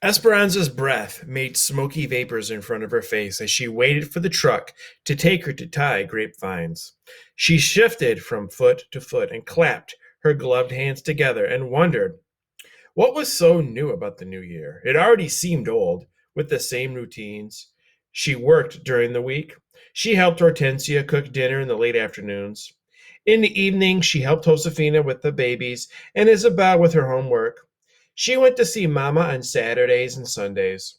Esperanza's breath made smoky vapors in front of her face as she waited for the truck to take her to tie grapevines. She shifted from foot to foot and clapped her gloved hands together and wondered what was so new about the new year. It already seemed old, with the same routines. She worked during the week. She helped Hortensia cook dinner in the late afternoons. In the evening, she helped Josefina with the babies and Isabel with her homework. She went to see Mama on Saturdays and Sundays.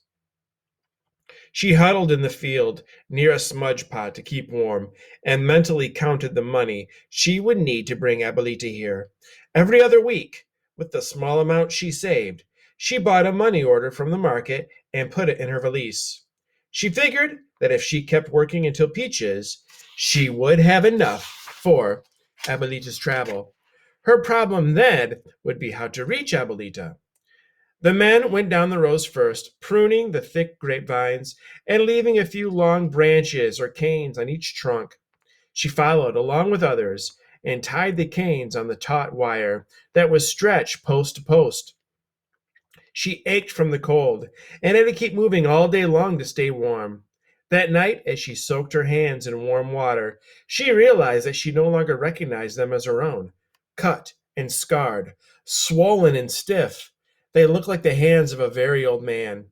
She huddled in the field near a smudge pot to keep warm and mentally counted the money she would need to bring Abuelita here. Every other week, with the small amount she saved, she bought a money order from the market and put it in her valise. She figured that if she kept working until Peaches, she would have enough for Abuelita's travel. Her problem then would be how to reach Abuelita. The men went down the rows first, pruning the thick grapevines and leaving a few long branches or canes on each trunk. She followed along with others and tied the canes on the taut wire that was stretched post to post. She ached from the cold and had to keep moving all day long to stay warm. That night, as she soaked her hands in warm water, she realized that she no longer recognized them as her own. Cut and scarred, swollen and stiff, they looked like the hands of a very old man.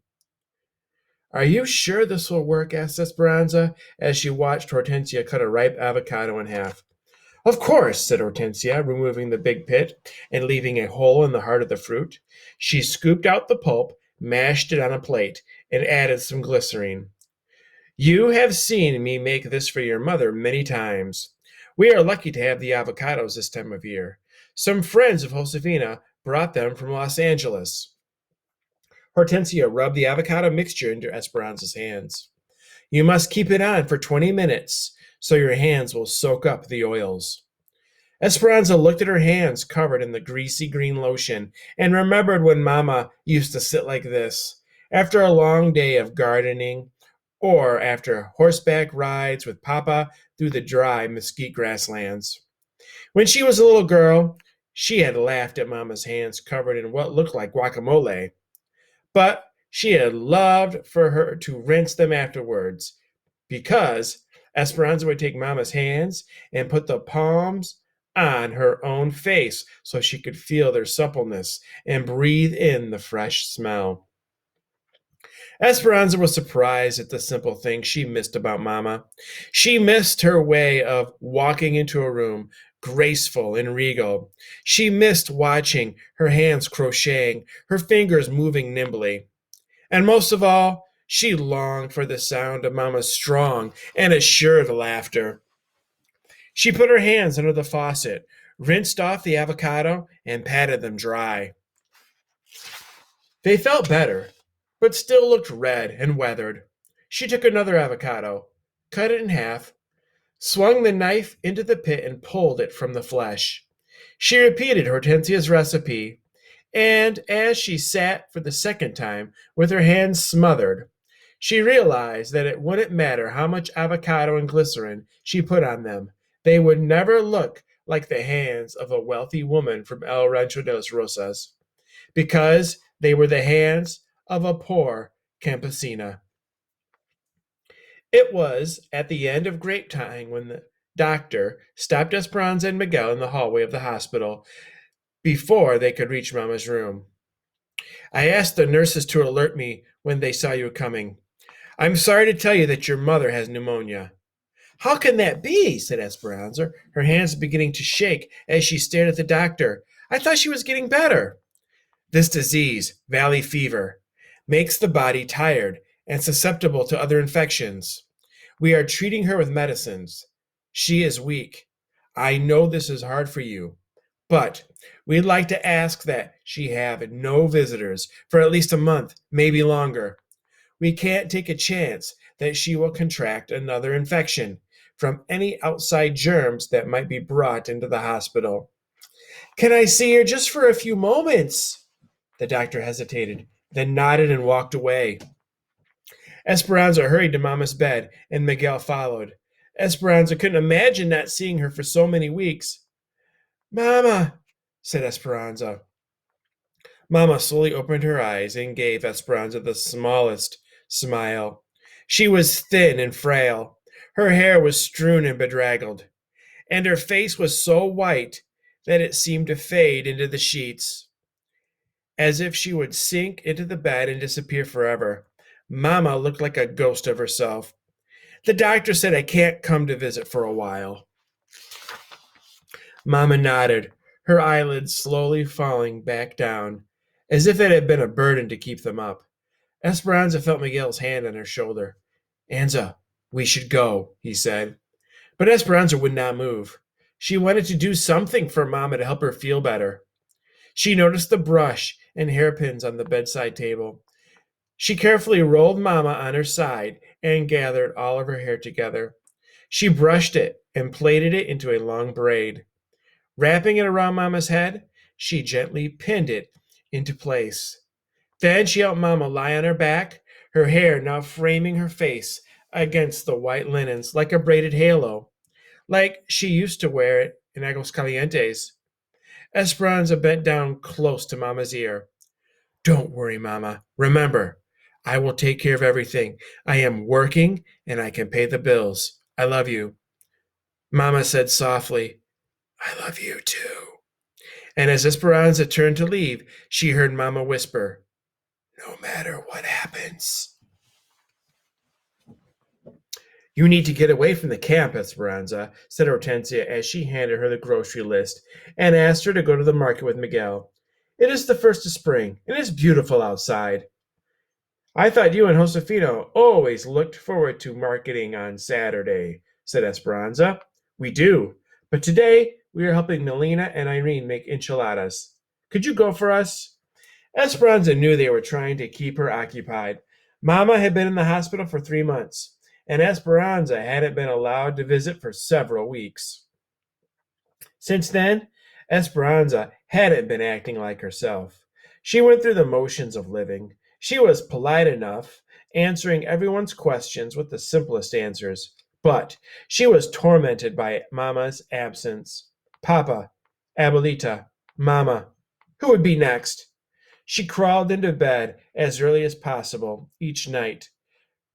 Are you sure this will work? Asked Esperanza as she watched Hortensia cut a ripe avocado in half. Of course, said Hortensia, removing the big pit and leaving a hole in the heart of the fruit. She scooped out the pulp, mashed it on a plate, and added some glycerine. You have seen me make this for your mother many times. We are lucky to have the avocados this time of year. Some friends of Josefina brought them from Los Angeles. Hortensia rubbed the avocado mixture into Esperanza's hands. You must keep it on for 20 minutes so your hands will soak up the oils. Esperanza looked at her hands covered in the greasy green lotion and remembered when Mama used to sit like this after a long day of gardening or after horseback rides with Papa through the dry mesquite grasslands. When she was a little girl, she had laughed at Mama's hands covered in what looked like guacamole, but she had loved for her to rinse them afterwards because Esperanza would take Mama's hands and put the palms on her own face so she could feel their suppleness and breathe in the fresh smell. Esperanza was surprised at the simple things she missed about Mama. She missed her way of walking into a room, graceful and regal. She missed watching her hands crocheting, her fingers moving nimbly. And most of all, she longed for the sound of Mama's strong and assured laughter. She put her hands under the faucet, rinsed off the avocado, and patted them dry. They felt better, but still looked red and weathered. She took another avocado, cut it in half, swung the knife into the pit, and pulled it from the flesh. She repeated Hortensia's recipe, and as she sat for the second time with her hands smothered, she realized that it wouldn't matter how much avocado and glycerin she put on them. They would never look like the hands of a wealthy woman from El Rancho de las Rosas, because they were the hands of a poor campesina. It was at the end of grape time when the doctor stopped Esperanza and Miguel in the hallway of the hospital before they could reach Mama's room. I asked the nurses to alert me when they saw you coming. I'm sorry to tell you that your mother has pneumonia. How can that be? Said Esperanza, her hands beginning to shake as she stared at the doctor. I thought she was getting better. This disease, valley fever, makes the body tired and susceptible to other infections. We are treating her with medicines. She is weak. I know this is hard for you, but we'd like to ask that she have no visitors for at least a month, maybe longer. We can't take a chance that she will contract another infection from any outside germs that might be brought into the hospital. Can I see her just for a few moments? The doctor hesitated, then nodded and walked away. Esperanza hurried to Mama's bed, and Miguel followed. Esperanza couldn't imagine not seeing her for so many weeks. Mama, said Esperanza. Mamma slowly opened her eyes and gave Esperanza the smallest smile. She was thin and frail. Her hair was strewn and bedraggled, and her face was so white that it seemed to fade into the sheets, as if she would sink into the bed and disappear forever. Mamma looked like a ghost of herself. The doctor said I can't come to visit for a while. Mamma nodded, her eyelids slowly falling back down, as if it had been a burden to keep them up. Esperanza felt Miguel's hand on her shoulder. Anza, we should go, he said. But Esperanza would not move. She wanted to do something for Mamma to help her feel better. She noticed the brush and hairpins on the bedside table. She carefully rolled Mamma on her side and gathered all of her hair together. She brushed it and plaited it into a long braid. Wrapping it around Mamma's head, she gently pinned it into place. Then she helped Mamma lie on her back, her hair now framing her face against the white linens like a braided halo, like she used to wear it in Aguascalientes. Esperanza bent down close to Mamma's ear. Don't worry, Mamma. Remember, I will take care of everything. I am working and I can pay the bills. I love you. Mamma said softly, I love you too. And as Esperanza turned to leave, she heard Mamma whisper, no matter what happens. You need to get away from the camp, Esperanza, said Hortensia as she handed her the grocery list and asked her to go to the market with Miguel. It is the first of spring, and it is beautiful outside. I thought you and Josefino always looked forward to marketing on Saturday, said Esperanza. We do, but today we are helping Melina and Irene make enchiladas. Could you go for us? Esperanza knew they were trying to keep her occupied. Mama had been in the hospital for 3 months, and Esperanza hadn't been allowed to visit for several weeks. Since then, Esperanza hadn't been acting like herself. She went through the motions of living. She was polite enough, answering everyone's questions with the simplest answers. But she was tormented by Mama's absence. Papa, Abuelita, Mama. Who would be next? She crawled into bed as early as possible each night,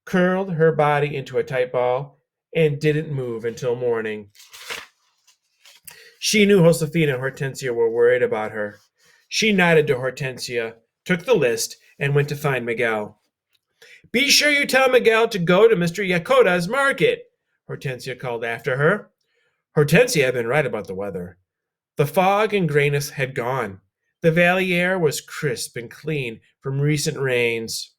curled her body into a tight ball, and didn't move until morning. She knew Josefina and Hortensia were worried about her. She nodded to Hortensia, took the list, and went to find Miguel. Be sure you tell Miguel to go to Mr. Yakota's market, Hortensia called after her. Hortensia had been right about the weather. The fog and grayness had gone. The valley air was crisp and clean from recent rains.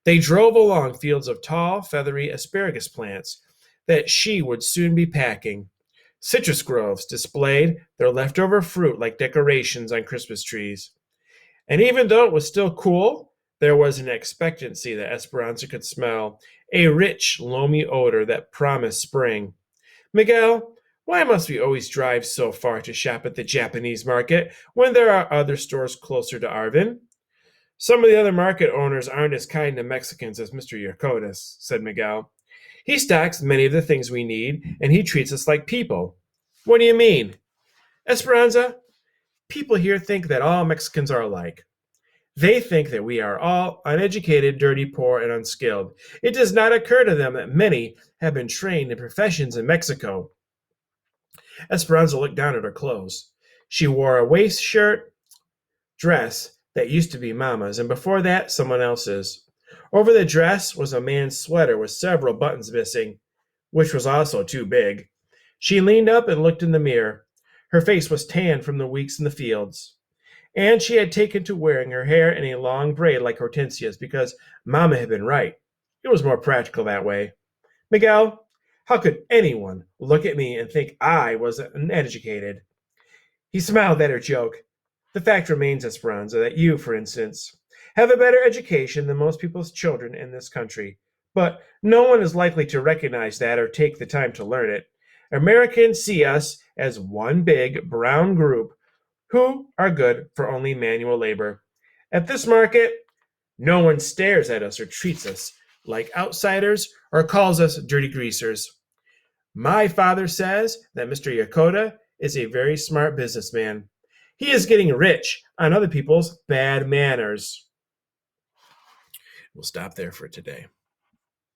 They drove along fields of tall, feathery asparagus plants that she would soon be packing. Citrus groves displayed their leftover fruit like decorations on Christmas trees. And even though it was still cool, there was an expectancy that Esperanza could smell, a rich, loamy odor that promised spring. Miguel, why must we always drive so far to shop at the Japanese market when there are other stores closer to Arvin? Some of the other market owners aren't as kind to Mexicans as Mr. Yakotas, said Miguel. He stocks many of the things we need, and he treats us like people. What do you mean? Esperanza, people here think that all Mexicans are alike. They think that we are all uneducated, dirty, poor, and unskilled. It does not occur to them that many have been trained in professions in Mexico. Esperanza looked down at her clothes. She wore a waist shirt dress that used to be Mama's, and before that, someone else's. Over the dress was a man's sweater with several buttons missing, which was also too big. She leaned up and looked in the mirror. Her face was tanned from the weeks in the fields. And she had taken to wearing her hair in a long braid like Hortensia's because Mama had been right. It was more practical that way. Miguel, how could anyone look at me and think I was uneducated? He smiled at her joke. The fact remains, Esperanza, that you, for instance, have a better education than most people's children in this country. But no one is likely to recognize that or take the time to learn it. Americans see us as one big brown group who are good for only manual labor. At this market, no one stares at us or treats us like outsiders or calls us dirty greasers. My father says that Mr. Yakota is a very smart businessman. He is getting rich on other people's bad manners. We'll stop there for today.